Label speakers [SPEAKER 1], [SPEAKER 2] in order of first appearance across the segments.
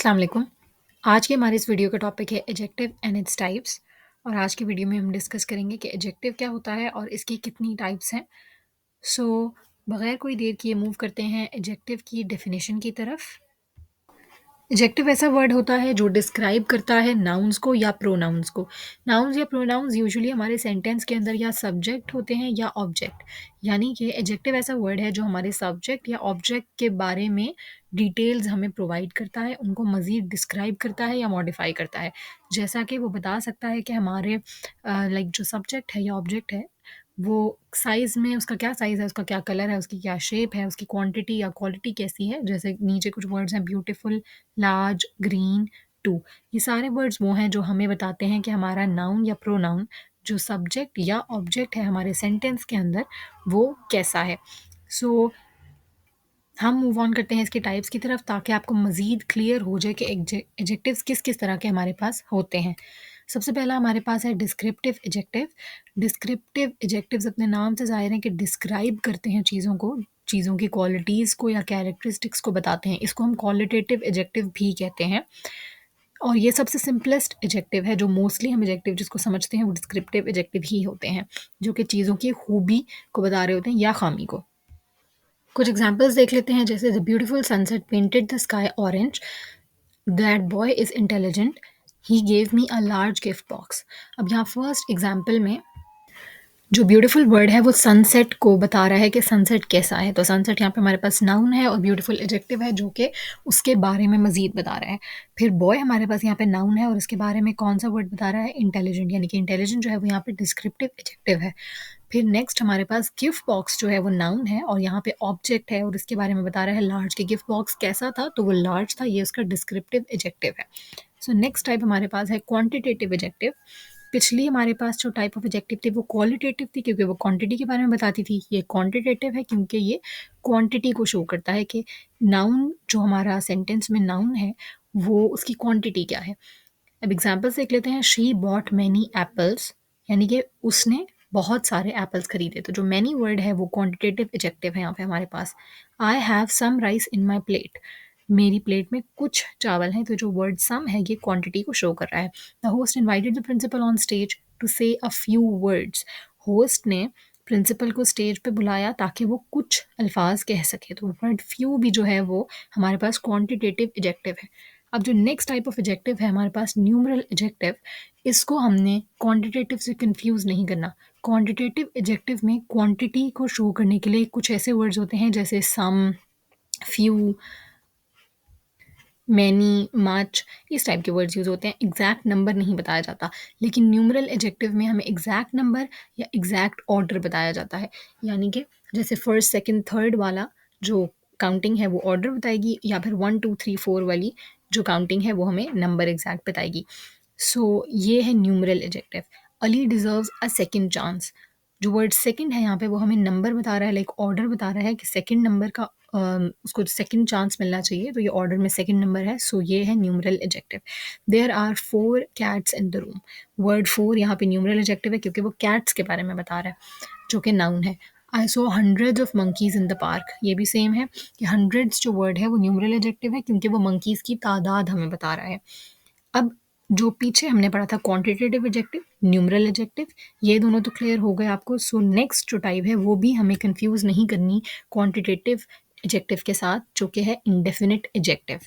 [SPEAKER 1] अस्सलाम वालेकुम। आज के हमारे इस वीडियो का टॉपिक है एडजेक्टिव एंड इट्स टाइप्स। और आज की वीडियो में हम डिस्कस करेंगे कि एडजेक्टिव क्या होता है और इसकी कितनी टाइप्स हैं। सो बगैर कोई देर किए मूव करते हैं एडजेक्टिव की डेफिनेशन की तरफ। एडजेक्टिव ऐसा वर्ड होता है जो डिस्क्राइब करता है नाउन्स को या प्रोनाउंस को। नाउन्स या प्रोनाउंस यूजुअली हमारे सेंटेंस के अंदर या सब्जेक्ट होते हैं या ऑब्जेक्ट। यानी कि एडजेक्टिव ऐसा वर्ड है जो हमारे सब्जेक्ट या ऑब्जेक्ट के बारे में डिटेल्स हमें प्रोवाइड करता है, उनको मज़ीद डिस्क्राइब करता है या मॉडिफाई करता है। जैसा कि वो बता सकता है कि हमारे लाइक जो सब्जेक्ट है या ऑब्जेक्ट है वो साइज़ में उसका क्या साइज़ है, उसका क्या कलर है, उसकी क्या शेप है, उसकी क्वांटिटी या क्वालिटी कैसी है। जैसे नीचे कुछ वर्ड्स हैं ब्यूटीफुल, लार्ज, ग्रीन, टू। ये सारे वर्ड्स वो हैं जो हमें बताते हैं कि हमारा नाउन या प्रोनाउन जो सब्जेक्ट या ऑब्जेक्ट है हमारे सेंटेंस के अंदर वो कैसा है। सो हम मूव ऑन करते हैं इसके टाइप्स की तरफ ताकि आपको मज़ीद क्लियर हो जाए कि एडजेक्टिव्स किस किस तरह के हमारे पास होते हैं। सबसे पहला हमारे पास है डिस्क्रिप्टिव एडजेक्टिव। डिस्क्रिप्टिव एडजेक्टिव्स अपने नाम से ज़ाहिर है कि डिस्क्राइब करते हैं चीज़ों को, चीज़ों की क्वालिटीज़ को या कैरेक्टरिस्टिक्स को बताते हैं। इसको हम क्वालिटेटिव एडजेक्टिव भी कहते हैं। और ये सबसे सिंपलेस्ट एडजेक्टिव है जो मोस्टली हम एडजेक्टिव जिसको समझते हैं वो डिस्क्रिप्टिव एडजेक्टिव ही होते हैं, जो कि चीज़ों की खूबी को बता रहे होते हैं या खामी को। कुछ एग्जांपल्स देख लेते हैं, जैसे the beautiful sunset painted the sky orange, that boy is intelligent, he gave me a large gift box. अब यहाँ फर्स्ट एग्जांपल में जो ब्यूटीफुल वर्ड है वो सनसेट को बता रहा है कि सनसेट कैसा है। तो सनसेट यहाँ पे हमारे पास नाउन है और ब्यूटीफुल एडजेक्टिव है जो कि उसके बारे में मजीद बता रहा है। फिर बॉय हमारे पास यहाँ पे नाउन है और इसके बारे में कौन सा वर्ड बता रहा है, इंटेलिजेंट, यानी कि इंटेलिजेंट जो है वो यहाँ पे डिस्क्रिप्टिव एडजेक्टिव है। फिर नेक्स्ट हमारे पास गिफ्ट बॉक्स जो है वो नाउन है और यहाँ पे ऑब्जेक्ट है और इसके बारे में बता रहा है लार्ज, के गिफ्ट बॉक्स कैसा था तो वो लार्ज था, ये उसका डिस्क्रिप्टिव एडजेक्टिव है। सो नेक्स्ट टाइप हमारे पास है क्वांटिटेटिव एडजेक्टिव। पिछली हमारे पास जो टाइप ऑफ एडजेक्टिव थी वो क्वालिटेटिव थी क्योंकि वो क्वांटिटी के बारे में बताती थी। ये क्वांटिटेटिव है क्योंकि ये क्वांटिटी को शो करता है कि नाउन जो हमारा सेंटेंस में नाउन है वो उसकी क्वांटिटी क्या है। अब एग्जाम्पल्स देख लेते हैं। शी बॉट मैनी एप्पल्स, यानी कि उसने बहुत सारे एप्पल्स खरीदे। तो जो मैनी वर्ड है वो क्वांटिटेटिव एडजेक्टिव है यहाँ पे हमारे पास। I have some rice in my plate, मेरी प्लेट में कुछ चावल हैं। तो जो वर्ड सम है ये क्वांटिटी को शो कर रहा है। The host invited the principal on stage to say a few words, host ने प्रिंसिपल को स्टेज पे बुलाया ताकि वो कुछ अल्फाज कह सके। तो वर्ड फ्यू भी जो है वो हमारे पास क्वांटिटेटिव एडजेक्टिव है। अब जो नेक्स्ट टाइप ऑफ एडजेक्टिव है हमारे पास न्यूमरल एडजेक्टिव, इसको हमने क्वांटिटेटिव से कंफ्यूज नहीं करना। क्वांटिटेटिव एडजेक्टिव में क्वांटिटी को शो करने के लिए कुछ ऐसे वर्ड्स होते हैं जैसे सम, फ्यू, मैनी, मच, इस टाइप के वर्ड्स यूज़ होते हैं। एग्जैक्ट नंबर नहीं बताया जाता, लेकिन न्यूमरल एडजेक्टिव में हमें एग्जैक्ट नंबर या एग्जैक्ट ऑर्डर बताया जाता है। यानी कि जैसे फर्स्ट, सेकंड, थर्ड वाला जो काउंटिंग है वो ऑर्डर बताएगी, या फिर 1 2 3 4 वाली जो काउंटिंग है वो हमें नंबर एग्जैक्ट बताएगी। सो ये है numeral adjective. Ali deserves a second chance, जो वर्ड सेकंड है यहाँ पे वो हमें नंबर बता रहा है, लाइक ऑर्डर बता रहा है कि सेकंड नंबर का उसको सेकंड चांस मिलना चाहिए, तो ये ऑर्डर में सेकंड नंबर है। सो ये है numeral adjective. There are 4 cats in the room, word 4 यहाँ पे न्यूमरल एडजेक्टिव है क्योंकि वो कैट्स के बारे में बता रहा है जो कि नाउन है। I saw hundreds of monkeys in the park, ये भी सेम है कि हंड्रेड्स जो वर्ड है वो न्यूमरल एडजेक्टिव है क्योंकि वो मंकीज की तादाद हमें बता रहा है। अब जो पीछे हमने पढ़ा था क्वांटिटेटिव एडजेक्टिव, न्यूमरल एडजेक्टिव, ये दोनों तो क्लियर हो गए आपको। सो नेक्स्ट जो टाइप है वो भी हमें कंफ्यूज नहीं करनी क्वांटिटेटिव एडजेक्टिव के साथ, जो कि है इंडेफिनिट एडजेक्टिव।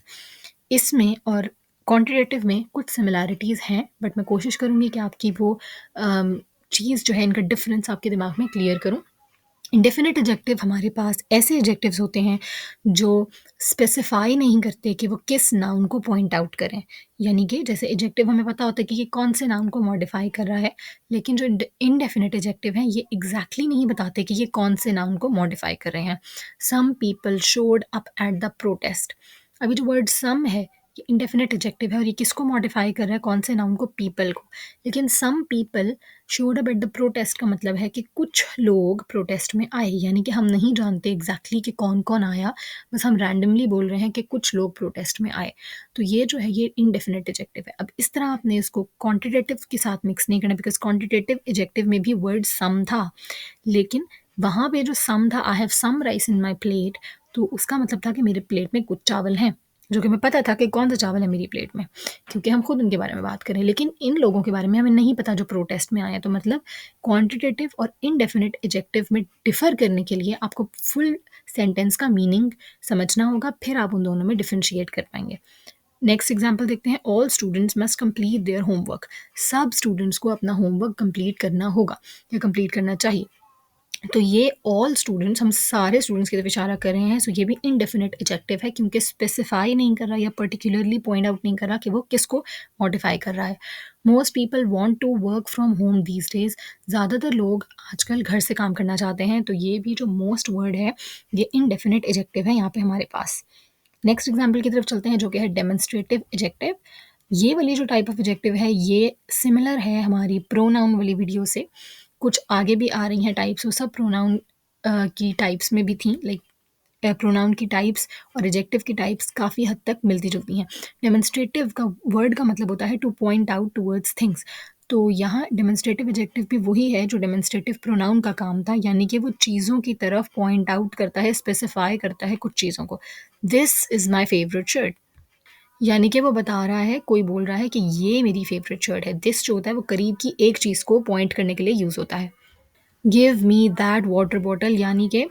[SPEAKER 1] इसमें और क्वांटिटेटिव में कुछ सिमिलैरिटीज़ हैं, बट मैं कोशिश करूँगी कि आपकी वो चीज़ जो है, इनका डिफरेंस आपके दिमाग में क्लियर करूँ। इंडेफिनिट एडजेक्टिव हमारे पास ऐसे एडजेक्टिव्स होते हैं जो स्पेसिफाई नहीं करते कि वो किस नाउन को पॉइंट आउट करें। यानी कि जैसे एडजेक्टिव हमें पता होता है कि ये कौन से नाउन को मॉडिफाई कर रहा है, लेकिन जो इनडेफिनिट एडजेक्टिव हैं ये एग्जैक्टली नहीं बताते कि ये कौन से नाउन को मॉडिफाई कर रहे हैं। Some people showed up at the protest, अभी जो वर्ड सम है ये इंडेफिनिट एडजेक्टिव है और ये किसको मॉडिफाई कर रहा है, कौन से नाउन को, पीपल को। लेकिन some people showed up at the protest का मतलब है कि कुछ लोग प्रोटेस्ट में आए, यानी कि हम नहीं जानते एग्जैक्टली कि कौन कौन आया, बस हम रैंडमली बोल रहे हैं कि कुछ लोग प्रोटेस्ट में आए। तो ये जो है ये इनडेफिनिट एडजेक्टिव है। अब इस तरह आपने इसको क्वांटिटेटिव के साथ मिक्स नहीं करना, बिकॉज क्वांटिटेटिव एडजेक्टिव में भी वर्ड सम था, लेकिन वहाँ पे जो सम था, I have some rice in my plate, तो उसका मतलब था कि मेरे प्लेट में कुछ चावल हैं। जो कि हमें पता था कि कौन-सा चावल है मेरी प्लेट में, क्योंकि हम खुद उनके बारे में बात कर रहे हैं। लेकिन इन लोगों के बारे में हमें नहीं पता जो प्रोटेस्ट में आए हैं। तो मतलब क्वांटिटेटिव और इंडेफिनिट एडजेक्टिव में डिफ़र करने के लिए आपको फुल सेंटेंस का मीनिंग समझना होगा, फिर आप उन दोनों में डिफरेंशिएट कर पाएँगे। नेक्स्ट एग्जाम्पल देखते हैं, all students must complete their homework. सब स्टूडेंट्स को अपना होमवर्क कंप्लीट करना होगा या कंप्लीट करना चाहिए। तो ये ऑल स्टूडेंट्स, हम सारे स्टूडेंट्स की तरफ इशारा कर रहे हैं। सो ये भी इनडेफिनिट एडजेक्टिव है, क्योंकि स्पेसिफाई नहीं कर रहा या पर्टिकुलरली पॉइंट आउट नहीं कर रहा कि वो किसको मॉडिफाई कर रहा है। Most people want to work from home these days. ज़्यादातर लोग आजकल घर से काम करना चाहते हैं। तो ये भी जो मोस्ट वर्ड है, ये इनडेफिनिट एडजेक्टिव है यहाँ पे हमारे पास। नेक्स्ट एग्जाम्पल की तरफ चलते हैं, जो कि है डेमोन्स्ट्रेटिव एडजेक्टिव। ये वाली जो टाइप ऑफ एडजेक्टिव है, ये सिमिलर है हमारी प्रोनाउन वाली वीडियो से। कुछ आगे भी आ रही हैं टाइप्स, वो सब प्रोनाउन की टाइप्स में भी थी। लाइक प्रोनाउन की टाइप्स और एडजेक्टिव की टाइप्स काफ़ी हद तक मिलती जुलती हैं। डेमोन्स्ट्रेटिव का वर्ड का मतलब होता है two point out towards things. तो यहाँ डेमोन्स्ट्रेटिव एडजेक्टिव भी वही है जो डेमोन्स्ट्रेटिव प्रोनाउन का काम था, यानी कि वो चीज़ों की तरफ पॉइंट आउट करता है, स्पेसिफाई करता है कुछ चीज़ों को। This is my favourite shirt, यानी कि वो बता रहा है, कोई बोल रहा है कि ये मेरी फेवरेट शर्ट है। दिस जो होता है वो करीब की एक चीज़ को पॉइंट करने के लिए यूज़ होता है। Give me that water bottle, यानी कि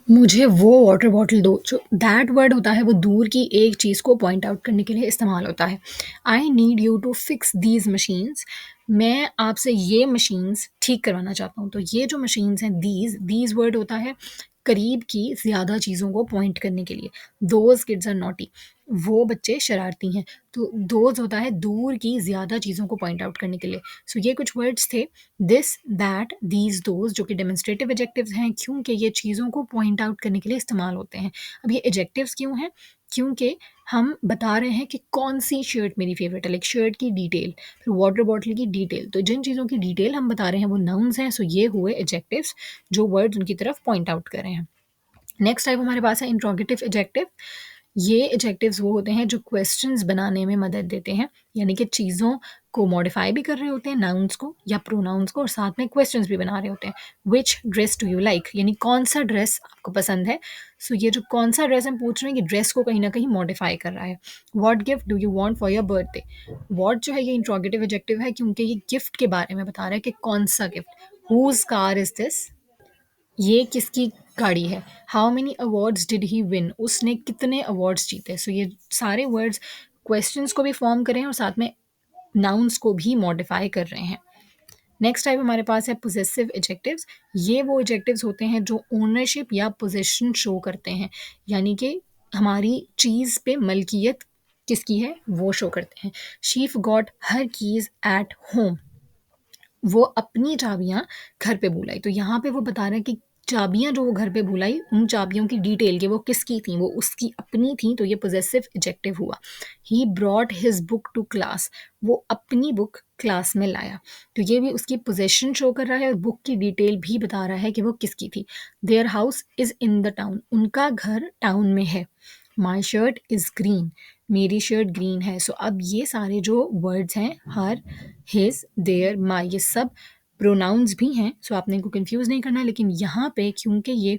[SPEAKER 1] मुझे वो वाटर बॉटल दो। जो दैट वर्ड होता है वो दूर की एक चीज़ को पॉइंट आउट करने के लिए इस्तेमाल होता है। I need you to fix these machines, मैं आपसे ये मशीन्स ठीक करवाना चाहता हूँ। तो ये जो मशीन्स हैं, दीज वर्ड होता है करीब की ज़्यादा चीज़ों को पॉइंट करने के लिए। दोज किड्स आर नॉटी, वो बच्चे शरारती हैं। तो दोज होता है दूर की ज़्यादा चीज़ों को पॉइंट आउट करने के लिए। सो ये कुछ वर्ड्स थे, दिस, दैट, दीज, दोज, जो कि डेमोन्स्ट्रेटिव एडजेक्टिव्स हैं, क्योंकि ये चीज़ों को पॉइंट आउट करने के लिए इस्तेमाल होते हैं। अब ये एडजेक्टिव्स क्यों हैं? क्योंकि हम बता रहे हैं कि कौन सी शर्ट मेरी फेवरेट है। लाइक शर्ट की डिटेल, फिर वाटर बॉटल की डिटेल। तो जिन चीज़ों की डिटेल हम बता रहे हैं वो नाउन्स हैं। सो ये हुए एडजेक्टिव्स जो वर्ड्स उनकी तरफ पॉइंट आउट कर रहे हैं। नेक्स्ट टाइप हमारे पास है इंट्रोगेटिव एडजेक्टिव। ये एडजेक्टिव्स वो होते हैं जो क्वेश्चंस बनाने में मदद देते हैं, यानी कि चीज़ों को मॉडिफाई भी कर रहे होते हैं, नाउन्स को या प्रोनाउंस को, और साथ में क्वेश्चंस भी बना रहे होते हैं। विच ड्रेस डू यू लाइक, यानी कौन सा ड्रेस आपको पसंद है। सो ये जो कौन सा ड्रेस हम पूछ रहे हैं, ये ड्रेस को कहीं ना कहीं मॉडिफाई कर रहा है। What gift do you want for your birthday. What जो है ये इंट्रोगेटिव एडजेक्टिव है, क्योंकि ये गिफ्ट के बारे में बता रहा है कि कौन सा gift. Whose car is this, ये किसकी गाड़ी है। How many awards did he win, उसने कितने अवार्ड्स जीते। सो ये सारे वर्ड्स क्वेश्चंस को भी फॉर्म कर रहे हैं और साथ में नाउन्स को भी मॉडिफाई कर रहे हैं। नेक्स्ट टाइप हमारे पास है पोजेसिव एडजेक्टिव्स। ये वो एडजेक्टिव्स होते हैं जो ओनरशिप या पोजीशन शो करते हैं, यानी कि हमारी चीज़ पे मलकियत किसकी है वो शो करते हैं। She forgot her keys at home, वो अपनी चाबियाँ घर पे भूल आई। तो यहाँ पे वो बता रहे हैं कि चाबियाँ जो वो घर पे भूल आई, उन चाबियों की डिटेल कि वो किसकी थी, वो उसकी अपनी थी। तो ये पोजेसिव एडजेक्टिव हुआ। He brought his book to class, वो अपनी बुक क्लास में लाया। तो ये भी उसकी पोजेशन शो कर रहा है और बुक की डिटेल भी बता रहा है कि वो किसकी थी। Their house is in the town, उनका घर टाउन में है। माई शर्ट इज़ ग्रीन, मेरी शर्ट ग्रीन है। सो अब ये सारे जो वर्ड्स हैं, हर, हिज, देयर, माई, ये सब प्रोनाउंस भी हैं। सो आपने इनको कंफ्यूज नहीं करना है। लेकिन यहाँ पे क्योंकि ये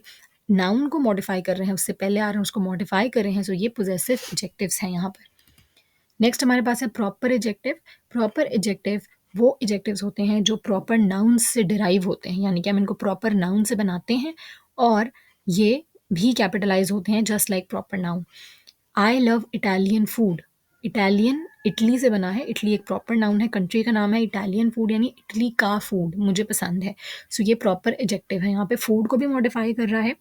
[SPEAKER 1] नाउन को मॉडिफाई कर रहे हैं, उससे पहले आ रहे हैं उसको मॉडिफाई कर रहे हैं, सो ये पोजेसिव एडजेक्टिव्स हैं यहाँ पर। नेक्स्ट हमारे पास है प्रॉपर एडजेक्टिव। प्रॉपर एडजेक्टिव वो एडजेक्टिव्स होते हैं जो प्रॉपर नाउन से डिराइव होते हैं, यानी कि हम इनको प्रॉपर नाउन से बनाते हैं और ये भी कैपिटलाइज होते हैं just like proper noun. I love Italian food, Italian Italy से बना है, इटली एक प्रॉपर नाउन है, कंट्री का नाम है। इटालियन फूड यानी इटली का फूड मुझे पसंद है। सो ये प्रॉपर एडजेक्टिव है। यहाँ पे फूड को भी मॉडिफाई कर रहा है।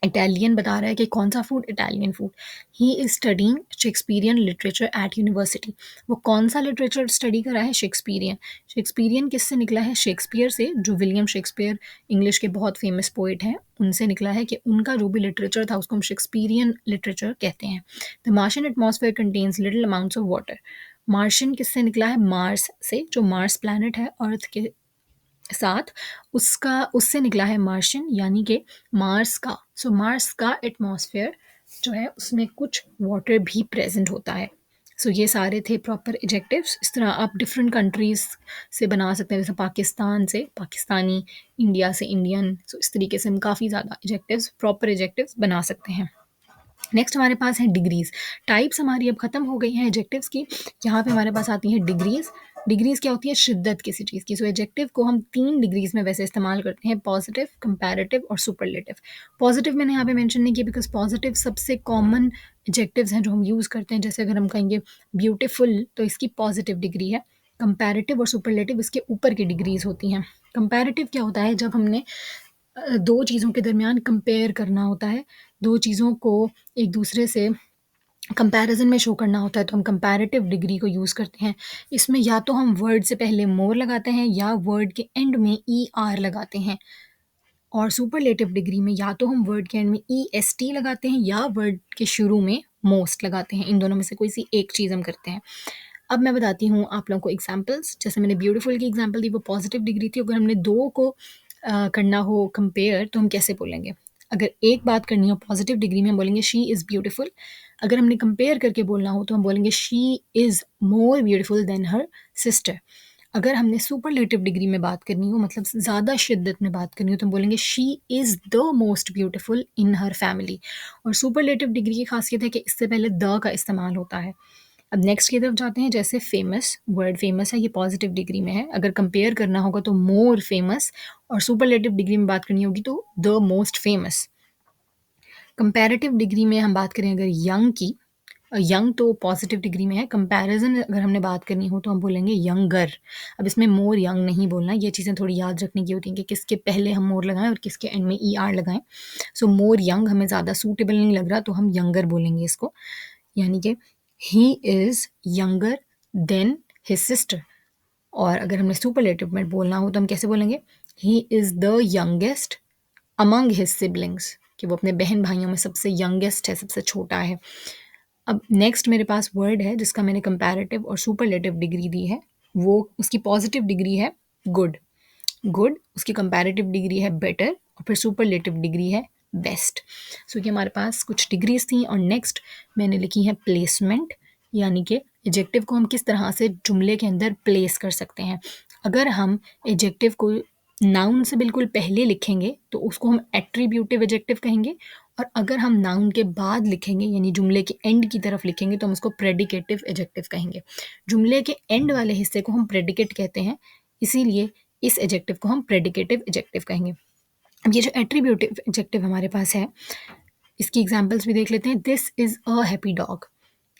[SPEAKER 1] इटालियन बता रहा है कि कौन सा food, Italian food. He is studying Shakespearean literature at university, वो कौन सा लिटरेचर स्टडी कर रहा है, शेक्सपियरियन। शेक्सपियरियन किससे निकला है, शेक्सपियर से, जो विलियम शेक्सपियर इंग्लिश के बहुत फेमस पोइट हैं, उनसे निकला है कि उनका जो भी लिटरेचर था उसको हम शेक्सपियरियन लिटरेचर कहते हैं। The Martian atmosphere contains little amounts of water, Martian किससे निकला है, मार्स से, जो मार्स प्लैनेट है अर्थ के साथ, उसका उससे निकला है मार्शियन, यानी कि मार्स का। सो मार्स का एटमॉस्फेयर जो है उसमें कुछ वाटर भी प्रेजेंट होता है। सो ये सारे थे प्रॉपर एडजेक्टिव्स। इस तरह आप डिफरेंट कंट्रीज से बना सकते हैं, जैसे पाकिस्तान से पाकिस्तानी, इंडिया से इंडियन। सो इस तरीके से हम काफ़ी ज़्यादा एडजेक्टिव्स, प्रॉपर एडजेक्टिव्स बना सकते हैं। नेक्स्ट हमारे पास है डिग्रीज। टाइप्स हमारी अब खत्म हो गई हैं एडजेक्टिव्स की। यहाँ पे हमारे पास आती हैं डिग्रीज। डिग्रीज क्या होती है? शिद्दत किसी चीज़ की। सो एडजेक्टिव को हम 3 डिग्रीज में वैसे इस्तेमाल करते हैं, पॉजिटिव, कंपैरेटिव और सुपरलेटिव। पॉजिटिव मैंने यहाँ पे मेंशन नहीं किया बिकॉज पॉजिटिव सबसे कॉमन एडजेक्टिव्स हैं जो हम यूज़ करते हैं। जैसे अगर हम कहेंगे ब्यूटीफुल तो इसकी पॉजिटिव डिग्री है। कंपैरेटिव और सुपरलेटिव इसके ऊपर की डिग्रीज होती हैं। कंपैरेटिव क्या होता है? जब हमने दो चीज़ों के दरमियान कंपेयर करना होता है, दो चीज़ों को एक दूसरे से कंपैरिजन में शो करना होता है, तो हम कंपैरेटिव डिग्री को यूज़ करते हैं। इसमें या तो हम वर्ड से पहले मोर लगाते हैं या वर्ड के एंड में ई आर लगाते हैं। और सुपरलेटिव डिग्री में या तो हम वर्ड के एंड में ई एस टी लगाते हैं या वर्ड के शुरू में मोस्ट लगाते हैं। इन दोनों में से कोई सी एक चीज़ हम करते हैं। अब मैं बताती हूँ आप लोगों को एग्जाम्पल्स। जैसे मैंने ब्यूटीफुल की एग्जाम्पल दी, वो पॉजिटिव डिग्री थी। अगर हमने दो को करना हो कंपेयर तो हम कैसे बोलेंगे? अगर एक बात करनी हो पॉजिटिव डिग्री में हम बोलेंगे शी इज़ ब्यूटीफुल। अगर हमने कंपेयर करके बोलना हो तो हम बोलेंगे she is more beautiful then her sister. अगर हमने सुपरलेटिव डिग्री में बात करनी हो, मतलब ज़्यादा शिद्दत में बात करनी हो, तो हम बोलेंगे she is the most beautiful in her family. और सुपरलेटिव डिग्री की खासियत है कि इससे पहले द का इस्तेमाल होता है। अब नेक्स्ट की तरफ जाते हैं। जैसे फेमस, वर्ड फेमस है, ये पॉजिटिव डिग्री में है। अगर कंपेयर करना होगा तो मोर फेमस, और सुपरलेटिव डिग्री में बात करनी होगी तो the most famous. Comparative degree में हम बात करें अगर यंग की, यंग तो पॉजिटिव डिग्री में है। कंपैरिजन अगर हमने बात करनी हो तो हम बोलेंगे यंगर। अब इसमें मोर यंग नहीं बोलना, ये चीज़ें थोड़ी याद रखने की होती हैं कि किसके पहले हम मोर लगाएं और किसके एंड में ई आर लगाएं। सो मोर यंग हमें ज़्यादा सूटेबल नहीं लग रहा तो हम यंगर बोलेंगे इसको, यानी कि he is younger than his sister. और अगर हमने सुपरलेटिव में बोलना हो तो हम कैसे बोलेंगे? He is the youngest among his siblings, कि वो अपने बहन भाइयों में सबसे यंगेस्ट है, सबसे छोटा है। अब नेक्स्ट मेरे पास वर्ड है जिसका मैंने कंपैरेटिव और सुपरलेटिव डिग्री दी है। वो उसकी पॉजिटिव डिग्री है गुड। गुड, उसकी कंपैरेटिव डिग्री है बेटर, और फिर सुपरलेटिव डिग्री है बेस्ट। सो ये हमारे पास कुछ डिग्रीज थी। और नेक्स्ट मैंने लिखी है प्लेसमेंट, यानी कि एडजेक्टिव को हम किस तरह से जुमले के अंदर प्लेस कर सकते हैं। अगर हम एडजेक्टिव को नाउन से बिल्कुल पहले लिखेंगे तो उसको हम एट्रीब्यूटिव एडजेक्टिव कहेंगे, और अगर हम नाउन के बाद लिखेंगे यानी जुमले के एंड की तरफ लिखेंगे तो हम उसको प्रेडिकेटिव एडजेक्टिव कहेंगे। जुमले के एंड वाले हिस्से को हम प्रेडिकेट कहते हैं, इसीलिए इस एडजेक्टिव को हम प्रेडिकेटिव एडजेक्टिव कहेंगे। अब ये जो एट्रीब्यूटिव एडजेक्टिव हमारे पास है, इसकी एग्जांपल्स भी देख लेते हैं। This is a happy dog.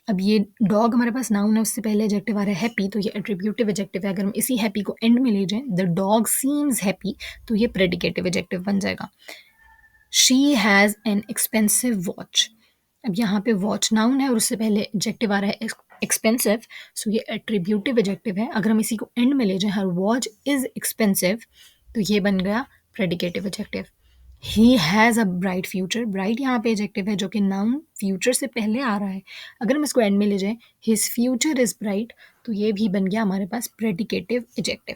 [SPEAKER 1] अब ये डॉग हमारे पास नाउन है, उससे पहले एडजेक्टिव आ रहा है हैप्पी, तो ये एट्रीब्यूटिव एडजेक्टिव है। अगर हम इसी हैप्पी को एंड में ले जाएं, द डॉग सीम्स हैप्पी, तो ये प्रेडिकेटिव एडजेक्टिव बन जाएगा। She has an expensive watch. अब यहाँ पे वॉच नाउन है और उससे पहले एडजेक्टिव आ रहा है एक्सपेंसिव, सो ये एट्रीब्यूटिव एडजेक्टिव है। अगर हम इसी को एंड में ले जाएं, हर वॉच इज एक्सपेंसिव, तो ये बन गया predicative adjective. He has a bright future. Bright यहाँ पे एडजेक्टिव है जो कि नाउन फ्यूचर से पहले आ रहा है। अगर हम इसको एंड में ले जाएं, हिज फ्यूचर इज ब्राइट, तो ये भी बन गया हमारे पास predicative adjective.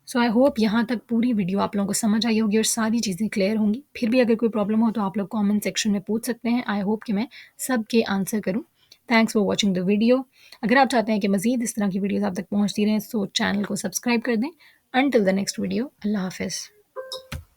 [SPEAKER 1] So I hope यहाँ तक पूरी वीडियो आप लोगों को समझ आई होगी और सारी चीज़ें क्लियर होंगी। फिर भी अगर कोई प्रॉब्लम हो तो आप लोग कमेंट सेक्शन में पूछ सकते हैं। आई होप कि मैं सबके आंसर करूँ। Thanks for watching the video. अगर आप चाहते हैं कि मज़ीद इस तरह की वीडियोज़ आप तक पहुँचती रहें तो चैनल को सब्सक्राइब कर दें। अंटिल द नेक्स्ट वीडियो, अल्लाह हाफिज़।